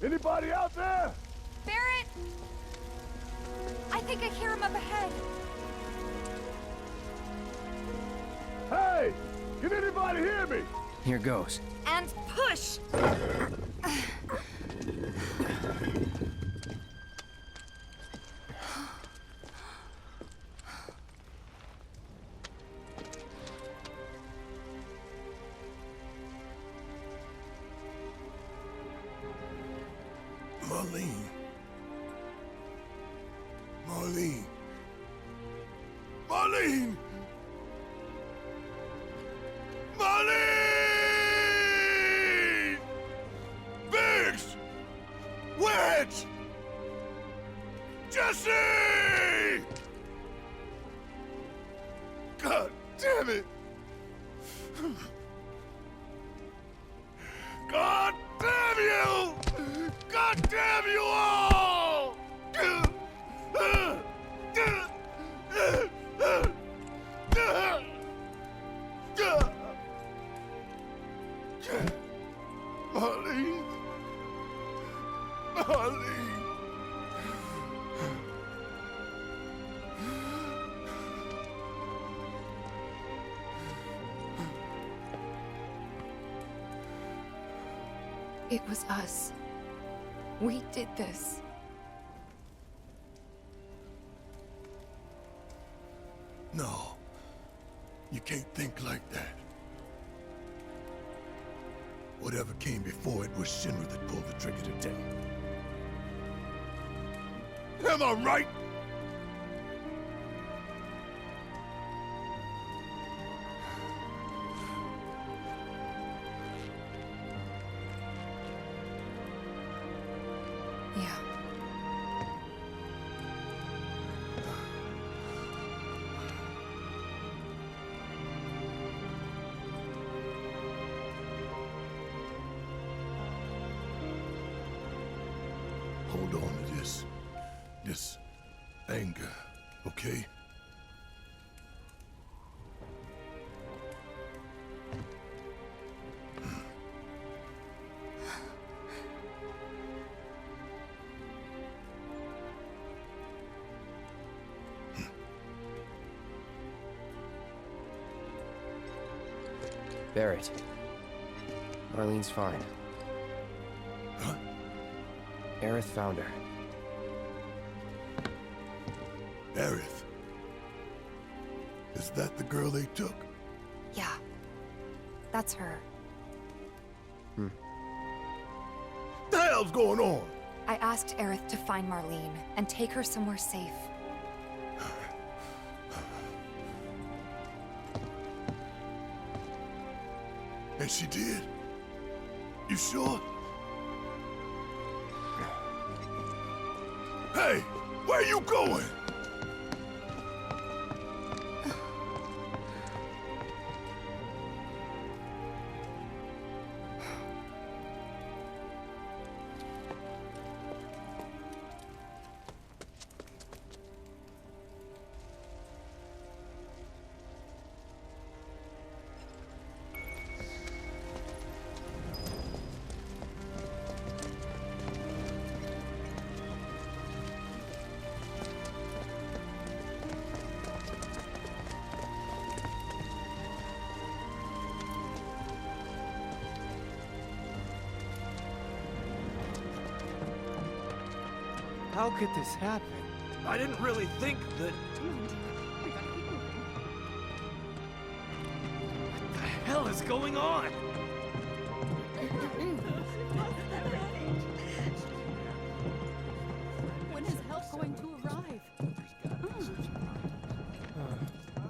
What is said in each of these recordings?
Anybody out there? Barrett! I think I hear him up ahead. Hey! Can anybody hear me? Here goes. And push! Marlene. Marlene. Marlene! Marlene! Biggs! Wedge! Jesse! God damn it! God damn you! God damn you all! Marlene. Marlene. It was us. We did this. No. You can't think like that. Whatever came before it was Shinra that pulled the trigger today. Am I right? Yeah. Hold on to this anger, okay? Barrett. Marlene's fine. Huh? Aerith found her. Aerith. Is that the girl they took? Yeah. That's her. What the hell's going on? I asked Aerith to find Marlene and take her somewhere safe. And she did? You sure? Hey, where you going? How could this happen? I didn't really think that... What the hell is going on? When is help going to arrive?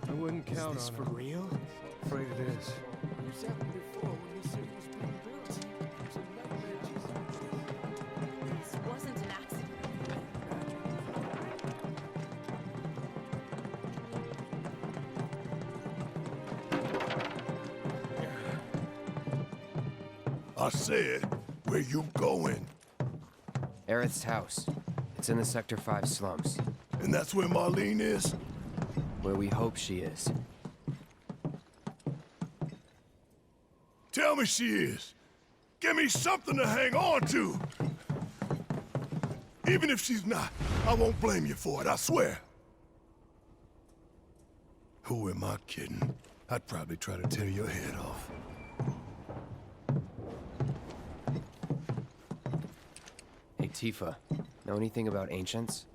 I wouldn't count on it. For real? Afraid it is. This happened before when they said it was being built. It's a nightmare just like this. This wasn't an accident. I said, where you going? Aerith's house. It's in the Sector 5 slums. And that's where Marlene is? Where we hope she is. Tell me she is. Give me something to hang on to. Even if she's not, I won't blame you for it, I swear. Who am I kidding? I'd probably try to tear your head off. Hey, Tifa. Know anything about ancients?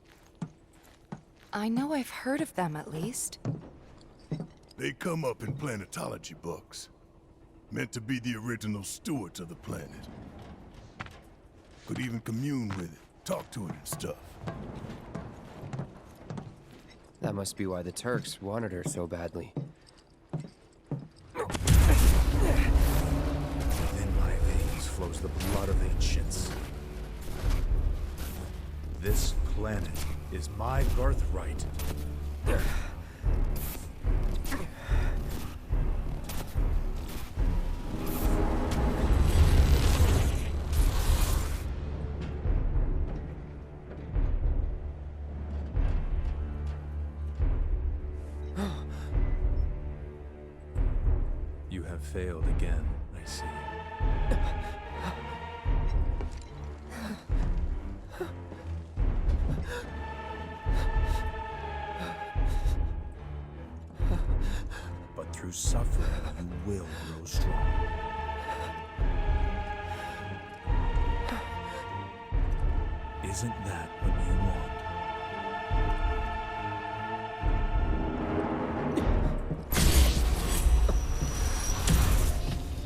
I know I've heard of them, at least. They come up in planetology books. Meant to be the original stewards of the planet. Could even commune with it, talk to it and stuff. That must be why the Turks wanted her so badly. In my veins flows the blood of ancients. This planet is my birthright. You have failed again, I see. But through suffering, you will grow strong. Isn't that what you want?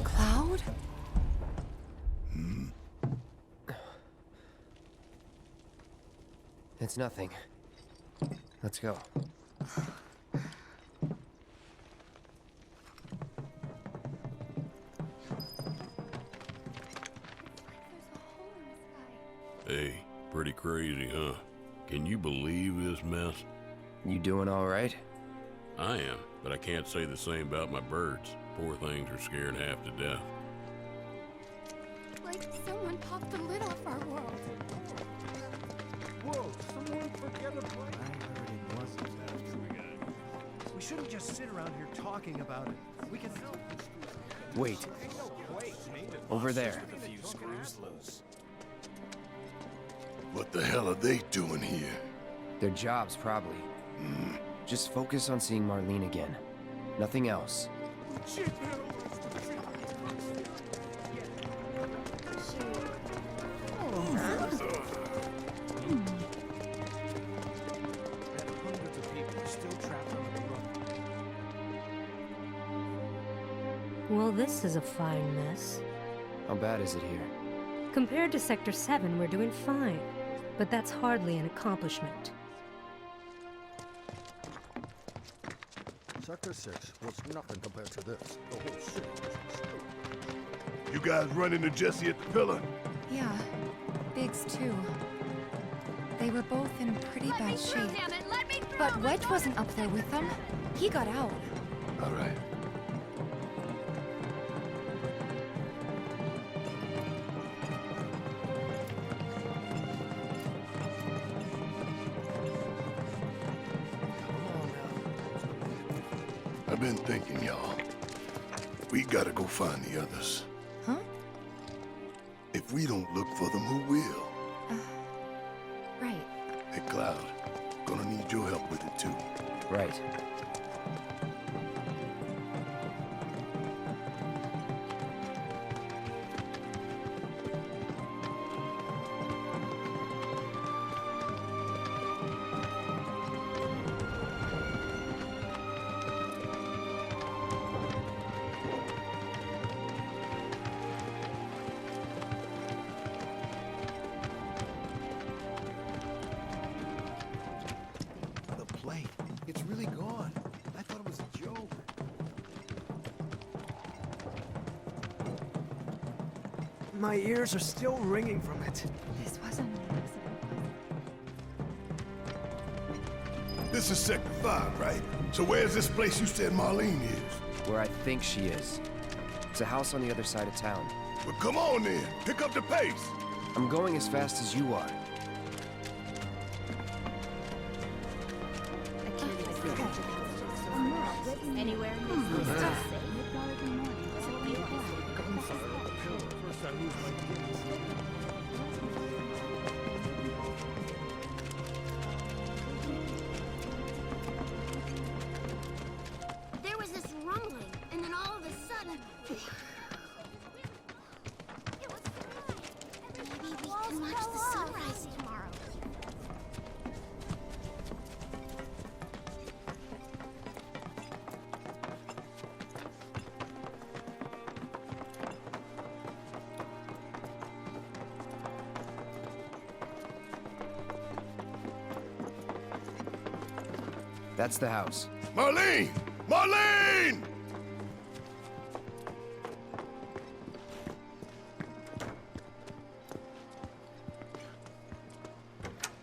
Cloud? It's nothing. Let's go. Hey, pretty crazy, huh? Can you believe this mess? You doing all right? I am, but I can't say the same about my birds. Poor things are scared half to death. Like someone popped the lid off our world. Whoa, someone forget a break. I heard it wasn't that true. We shouldn't just sit around here talking about it. We can help. Wait. Over there. What the hell are they doing here? Their jobs, probably. Just focus on seeing Marlene again. Nothing else. Hundreds of people are still trapped on the run. Well, this is a fine mess. How bad is it here? Compared to Sector 7, we're doing fine. But that's hardly an accomplishment. Sector 6 was nothing compared to this. The whole city was destroyed. You guys run into Jesse at the pillar? Yeah, Biggs too. They were both in pretty bad shape. Damn it, let me through! But Wedge wasn't up there with them. He got out. All right. I've been thinking, y'all. We gotta go find the others. Huh? If we don't look for them, who will? Right. Hey, Cloud. Gonna need your help with it, too. Right. The plate. It's really gone. I thought it was a joke. My ears are still ringing from it. This wasn't an accident. This is Sector 5, right? So where's this place you said Marlene is? Where I think she is. It's a house on the other side of town. Well, come on then. Pick up the pace. I'm going as fast as you are. Anywhere in this list is safe. First I lose my kids. There was this rumbling, and then all of a sudden... Maybe we can watch the sunrise tomorrow. That's the house. Marlene! Marlene!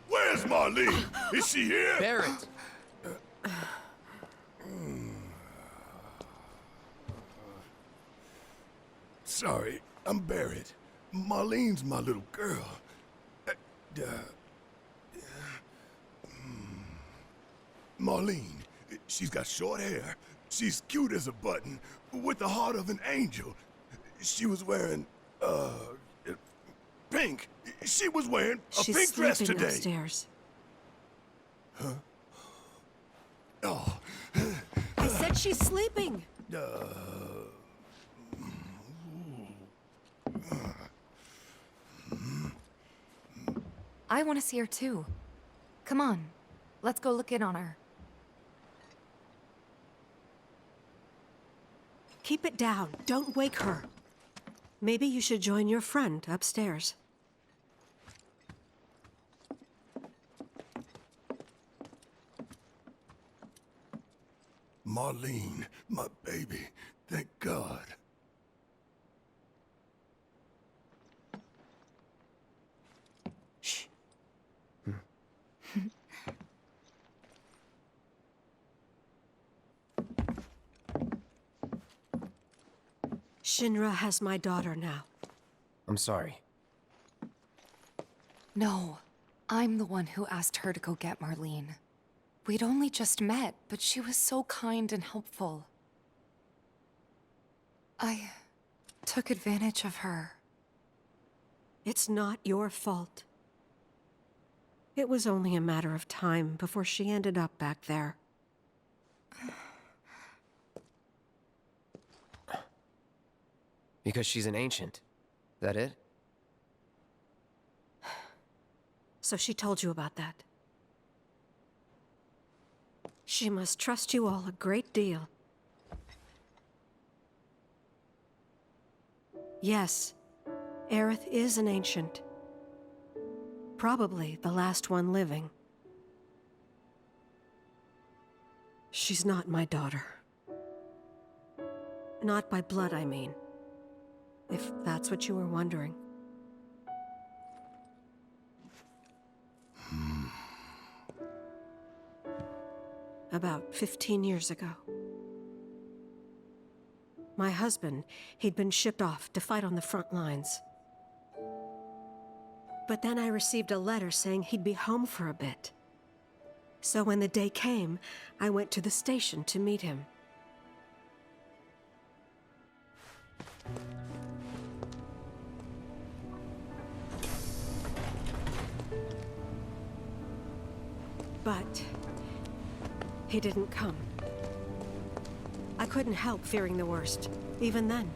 Where's Marlene? Is she here? Barrett! Sorry, I'm Barrett. Marlene's my little girl. Marlene, she's got short hair. She's cute as a button, with the heart of an angel. She was wearing, pink. She was wearing a She's pink dress sleeping today. upstairs. Oh, I said she's sleeping. I want to see her too. Come on, let's go look in on her. Keep it down. Don't wake her. Maybe you should join your friend upstairs. Marlene, my baby. Thank God. Shh. Shinra has my daughter now. I'm sorry. No, I'm the one who asked her to go get Marlene. We'd only just met, but she was so kind and helpful. I took advantage of her. It's not your fault. It was only a matter of time before she ended up back there. Because she's an ancient. That it? So she told you about that. She must trust you all a great deal. Yes, Aerith is an ancient. Probably the last one living. She's not my daughter. Not by blood, I mean. If that's what you were wondering. About 15 years ago. My husband, he'd been shipped off to fight on the front lines. But then I received a letter saying he'd be home for a bit. So when the day came, I went to the station to meet him. But he didn't come. I couldn't help fearing the worst, even then.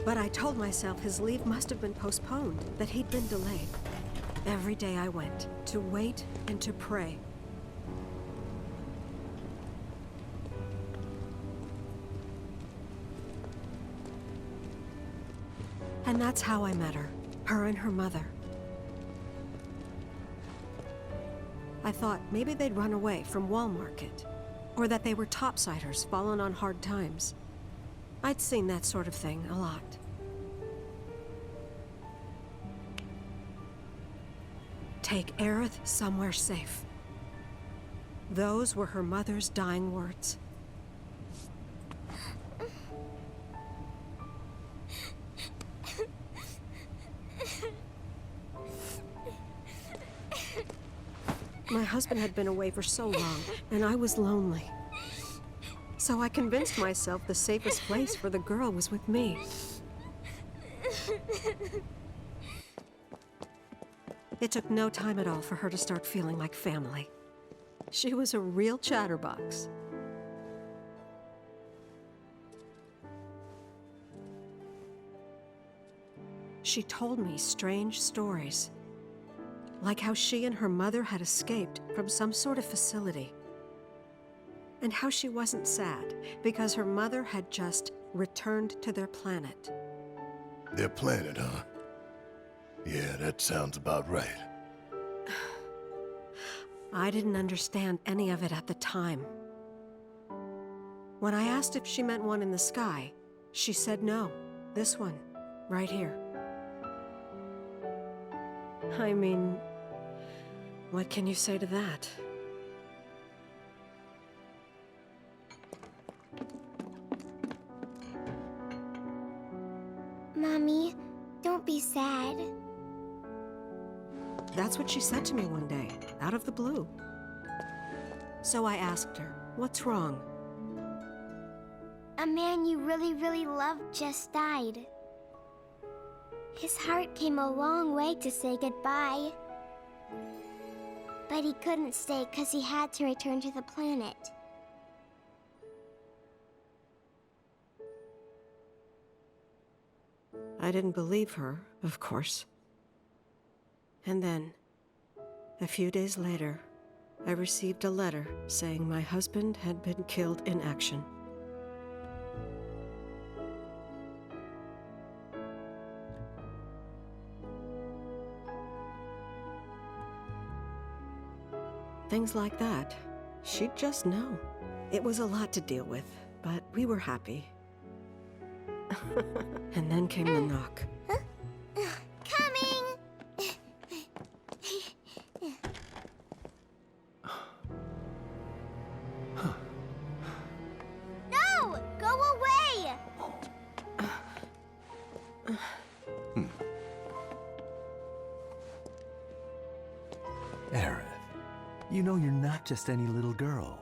But I told myself his leave must have been postponed, that he'd been delayed. Every day I went, to wait and to pray. And that's how I met her and her mother. I thought maybe they'd run away from Wall Market, or that they were topsiders fallen on hard times. I'd seen that sort of thing a lot. Take Aerith somewhere safe. Those were her mother's dying words. My husband had been away for so long, and I was lonely. So I convinced myself the safest place for the girl was with me. It took no time at all for her to start feeling like family. She was a real chatterbox. She told me strange stories, like how she and her mother had escaped from some sort of facility, and how she wasn't sad because her mother had just returned to their planet. Their planet, huh? Yeah, that sounds about right. I didn't understand any of it at the time. When I asked if she meant one in the sky, she said no. This one, right here. I mean, what can you say to that? Mommy, don't be sad. That's what she said to me one day, out of the blue. So I asked her, what's wrong? A man you really, really loved just died. His heart came a long way to say goodbye. But he couldn't stay because he had to return to the planet. I didn't believe her, of course. And then, a few days later, I received a letter saying my husband had been killed in action. Things like that, she'd just know. It was a lot to deal with, but we were happy. And then came the knock. Coming! No! Go away! Aerith, you know you're not just any little girl.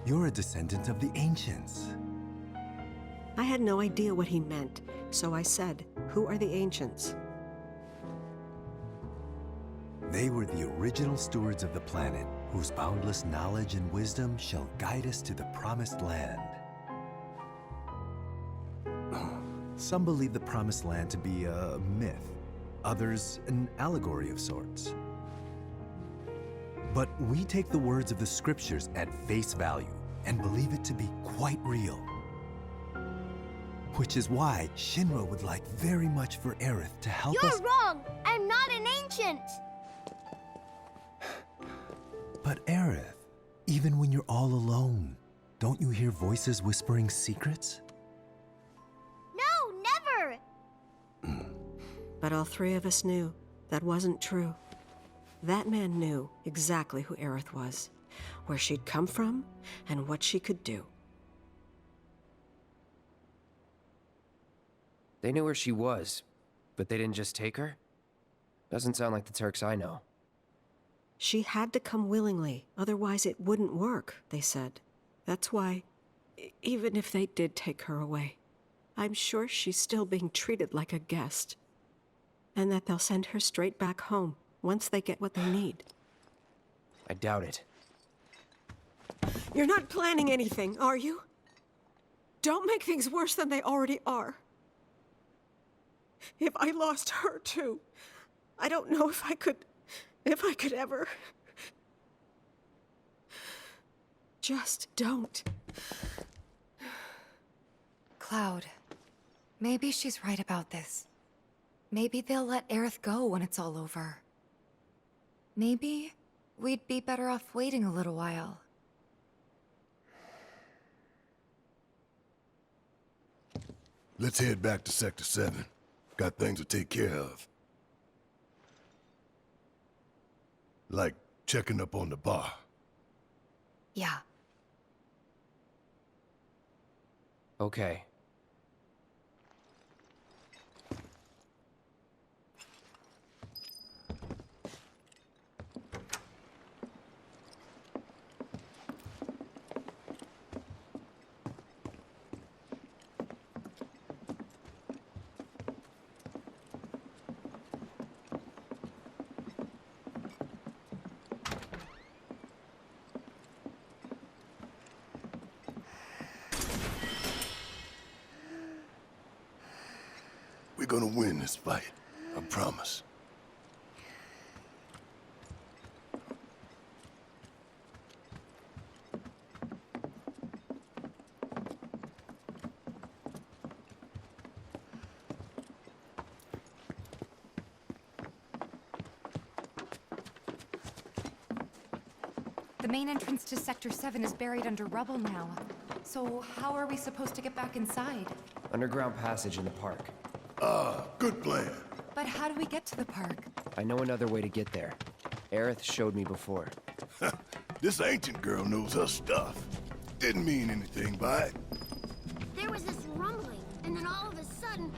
You're a descendant of the ancients. I had no idea what he meant, so I said, "Who are the ancients?" They were the original stewards of the planet, whose boundless knowledge and wisdom shall guide us to the promised land. Some believe the promised land to be a myth, others an allegory of sorts. But we take the words of the scriptures at face value and believe it to be quite real. Which is why Shinra would like very much for Aerith to help us— You're wrong! I'm not an ancient! But Aerith, even when you're all alone, don't you hear voices whispering secrets? No, never! But all three of us knew that wasn't true. That man knew exactly who Aerith was, where she'd come from, and what she could do. They knew where she was, but they didn't just take her? Doesn't sound like the Turks I know. She had to come willingly, otherwise it wouldn't work, they said. That's why, even if they did take her away, I'm sure she's still being treated like a guest. And that they'll send her straight back home once they get what they need. I doubt it. You're not planning anything, are you? Don't make things worse than they already are. If I lost her too, I don't know if I could ever. Just don't. Cloud, maybe she's right about this. Maybe they'll let Aerith go when it's all over. Maybe we'd be better off waiting a little while. Let's head back to Sector 7. Got things to take care of. Like checking up on the bar. Yeah. Okay. We're gonna win this fight. I promise. The main entrance to Sector 7 is buried under rubble now. So how are we supposed to get back inside? Underground passage in the park. Good plan. But how do we get to the park? I know another way to get there. Aerith showed me before. This ancient girl knows her stuff. Didn't mean anything by it. There was this rumbling, and then all of a sudden...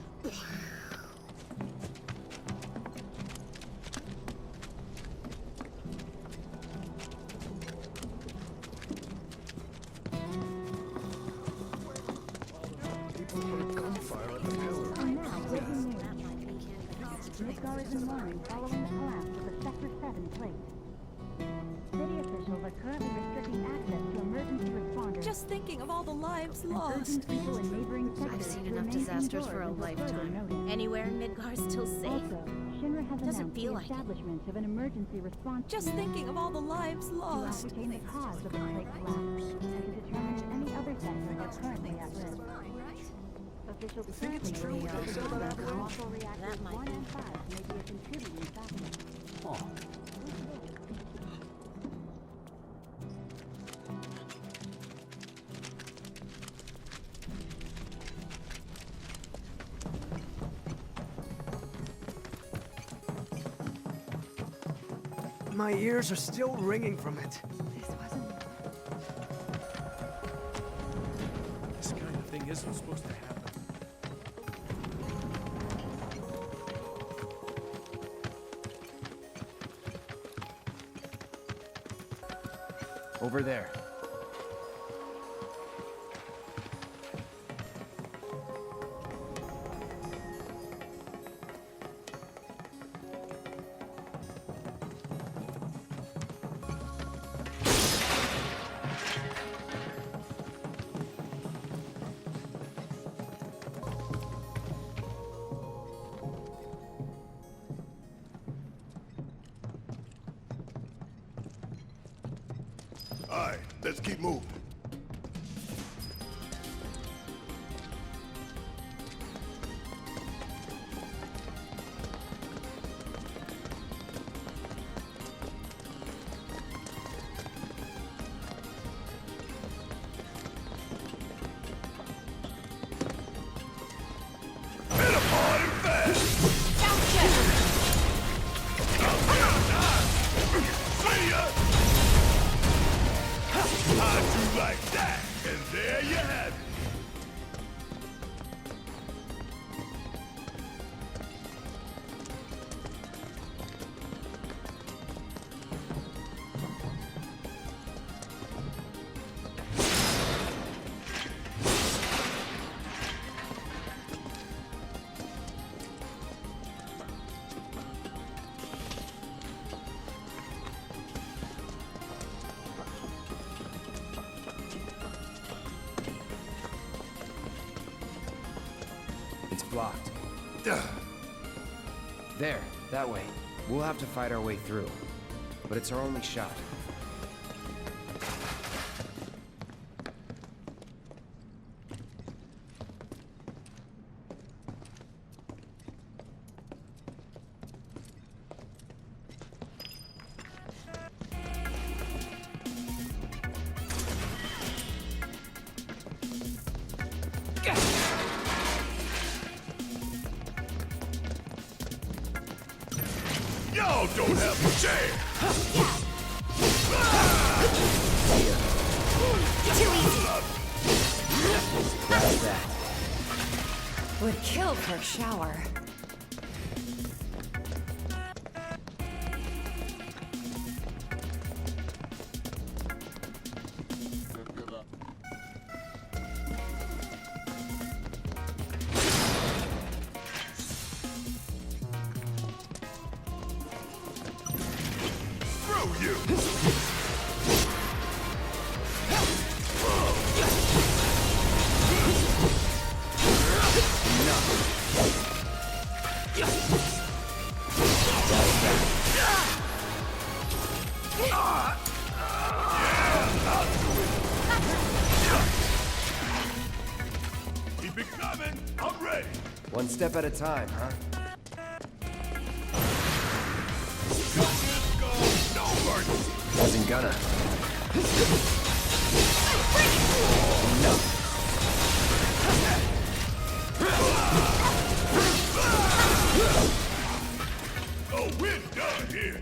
Midgar is in mourning following the collapse of the Sector 7 plate. City officials are currently restricting access to emergency responders. Just thinking of all the lives lost. Urging people in neighboring sectors I've seen to enough remain disasters indoors for a until further lifetime. notice. Anywhere in Midgar is still safe. Also, Shinra has Doesn't announced feel the like it. establishment of an emergency response Just team thinking of all the lives to lost. ascertain the cause of the plate collapse and to determine if any other sectors are currently at risk. Officials currently believe that the powerful reactors That might 1 and 5 may be a contributing factor. My ears are still ringing from it. This kind of thing isn't supposed to happen. Over there. All right, let's keep moving. Hit 'em hard and fast! See ya! How'd you like that? And there you have it. It's blocked. There, that way. We'll have to fight our way through. But it's our only shot. Y'all don't have a chance! Too easy. Grab that. Would kill for a shower. Screw you! One step at a time, huh? No mercy. Wasn't gonna. Oh, we're done here.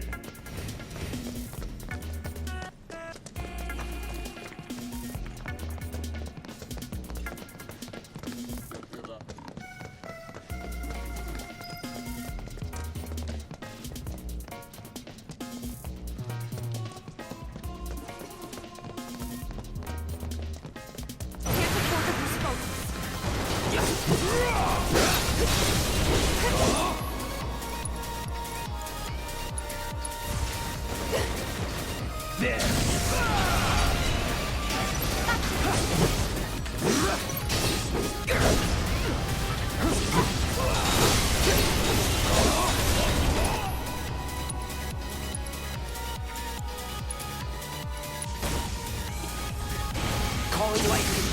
Calling lightning.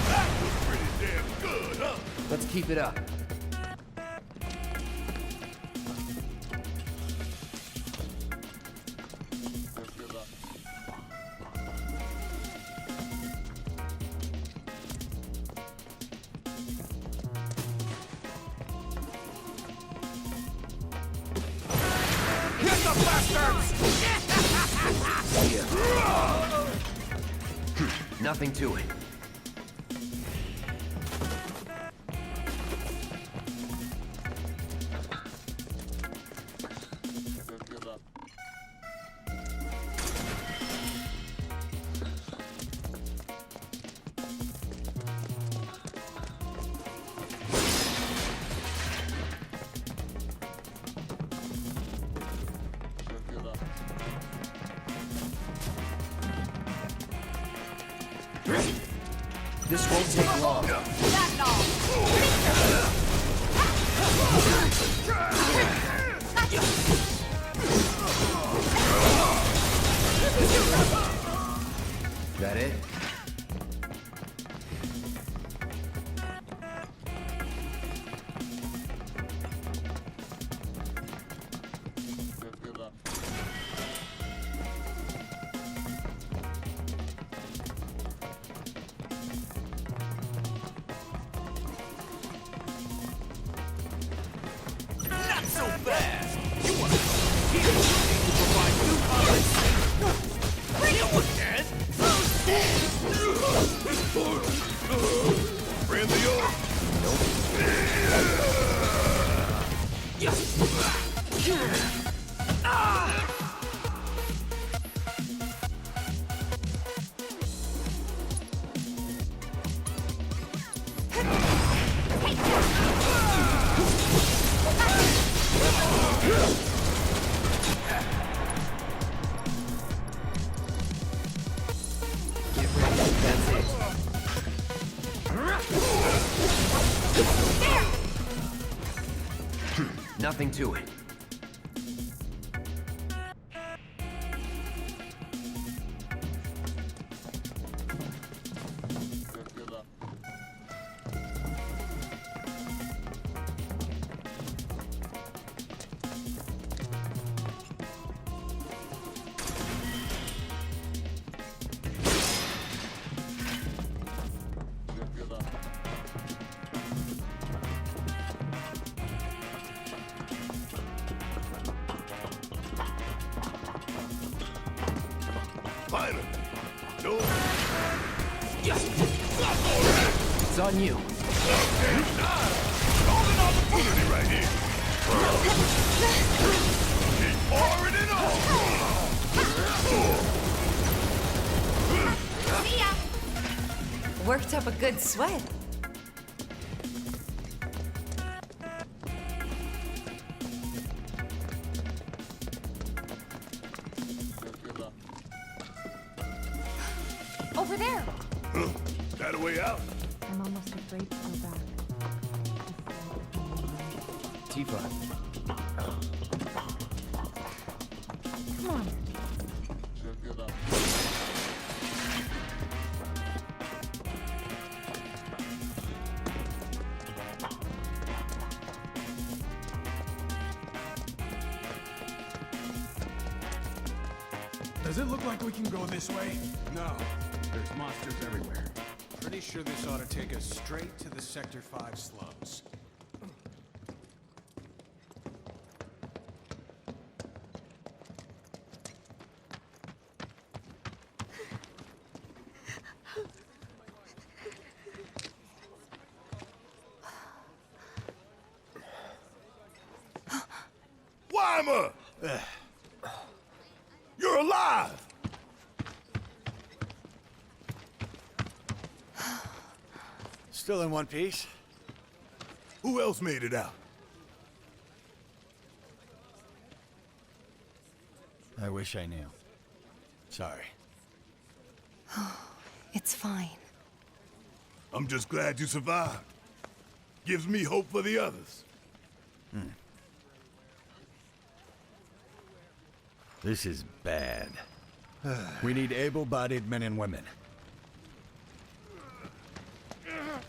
That was pretty damn good, huh? Let's keep it up. Nothing to it. This won't take long. That it? So fast! You want to here to provide new content. Bring it one, Dad! Friend the old? Nothing to it. Finally. No. It's on you. Okay, nice. Golden opportunity right here. Keep pouring it on. See ya! Worked up a good sweat. Over there! Huh? That a way out? I'm almost afraid to go back. Tifa. Come on. Does it look like we can go this way? No, there's monsters everywhere. Pretty sure this ought to take us straight to the Sector 5 slums. Weimer! You're alive! Still in one piece? Who else made it out? I wish I knew. Sorry. It's fine. I'm just glad you survived. Gives me hope for the others. This is bad. We need able-bodied men and women.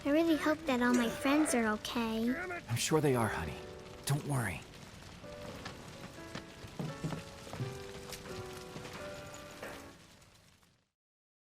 I really hope that all my friends are okay. I'm sure they are, honey. Don't worry.